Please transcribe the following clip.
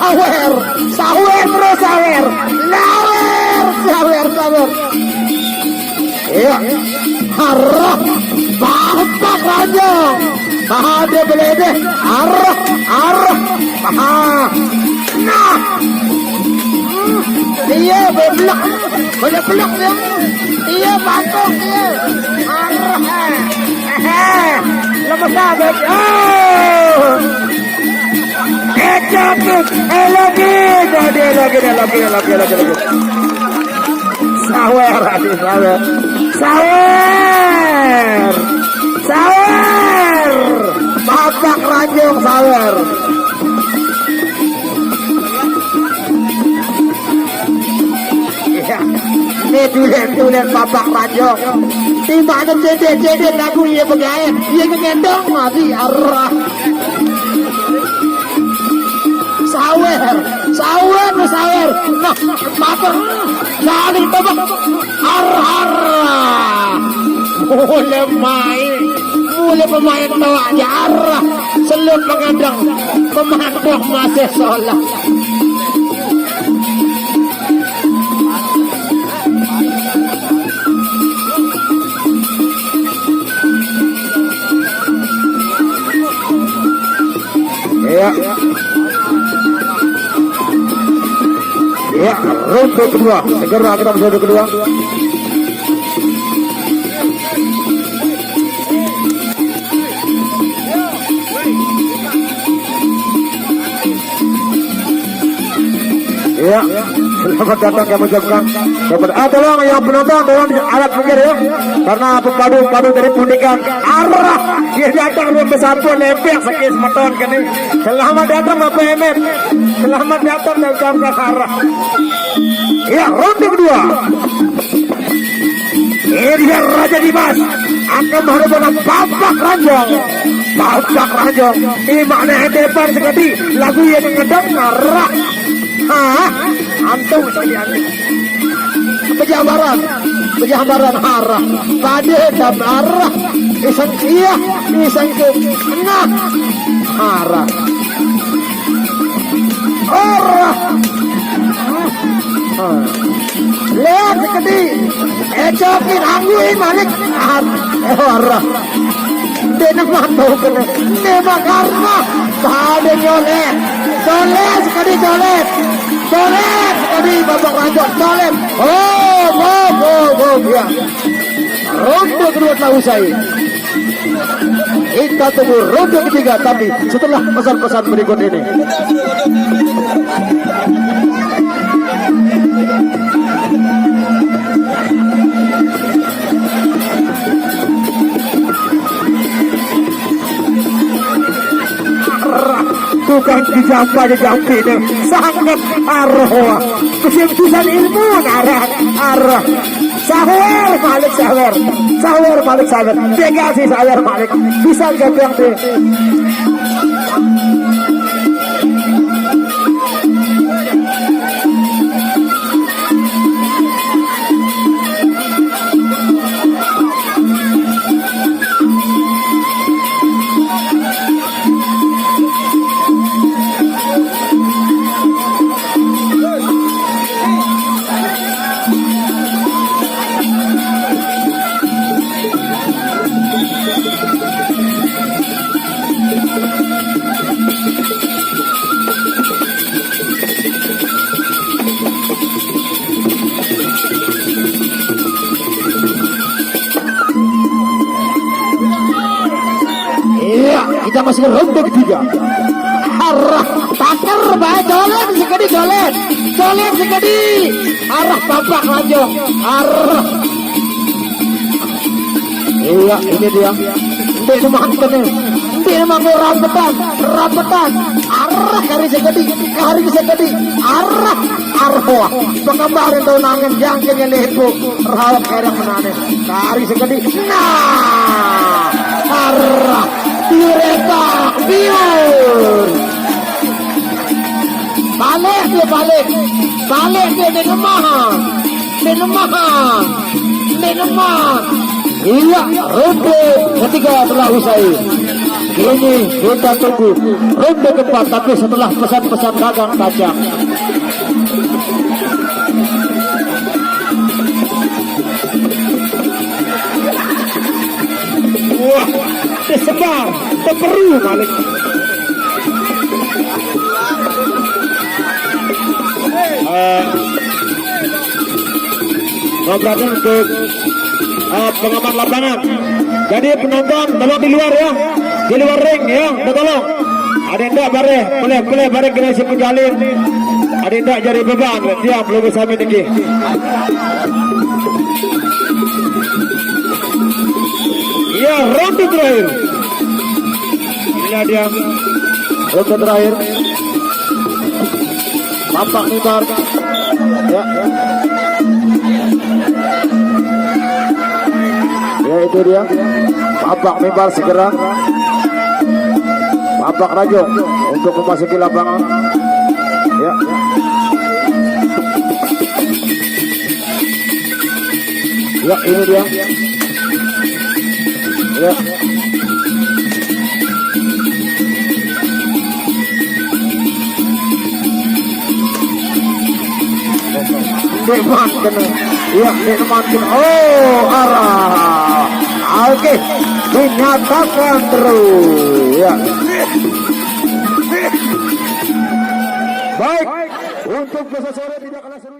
Sawer terus sawer. Sawer. Iya. Arah. Bapak Ranjong. Bahade belede. Arah. Nah. Iya belak. Banyak belak dia. Iya bantong dia. Arah. Lepas sahabat. Oh. Ejapit. Lagi. Sawer. Bapak Ranjong sawer. Ini tulen Bapak Ranjong. Di mana jadi lagu ia bergaya. Ia ngendong masih arah. Sawer. Nah, Bapak. Jadi Bapak. Arah. Mulai pemain tawa aja arah. Selut mengadang. Pemandang masih sholat. Ya, ronde kedua. Segera kita ronde kedua. Ya, selamat datang kami ucapkan kepada tolong yang penonton tolong alat pinggir ya, karena padu dari pundikan arah dia datang lu kesatuan lepek sakit semeton kan ini. Selamat datang Bapak Emet, selamat datang dan ucapkan arah. Ya, ronde kedua. Ini dia Raja Dimas akan menghadapi Bapak Ranjong. Ini makna depan sekali lagu yang mengedang arah. Antum sekalian. Penjambaran arah. Pade dan arah. Isang nah arah. Lihat sekali. Ecokin angguin malik. Arah. Dia mantau kena. Nema karma. Pade nyolet. Colet sekali. Bapak Ranjong colet. Ya. Ronde kedua telah usai. Kita tunggu ronde ketiga, tapi setelah pesan-pesan berikut ini. Tukang dijampai sangat arwah kesimpulan ilmu arah sawer balik degasi sawer balik bisa gagang deh. Kita masih ronde ketiga. Arah takar baik jolet sekali. Arah Bapak Ranjong. Arah. Iya, ini dia. Ini mantan nih. Ini mau rapetan. Arah kari sekali. Arah. Arwah. Pengembaran tahun angin jangkingnya lepo. Rawak kerang menane. Kari sekali. Nah. Arah. Diretak biur. Balik dia di lemah. Iya, ronde ketiga telah usai. Ini kita tunggu ronde keempat, tapi setelah pesan-pesan dagang tajam. Wah, tersebar, terperu balik. Ngobrol untuk pengamat lapangan. Jadi penonton tolong di luar ya, di luar ring ya, tolong. Ada yang tak boleh bare generasi penjalin. Ada yang tak jadi beban, dia belum bisa meninggi. Ya, ronde terakhir. Inilah dia ronde terakhir. Tampak Mimbar. Ya. Ya itu dia. Tampak Mimbar segera. Tampak Rajo untuk memasuki lapangan. Ya. Ya ini dia. Ya. Dimankan, ya dimankan. Oh, arah. Oke, dinyatakan terus. Ya. Baik, untuk besok sore tidak kalah seru.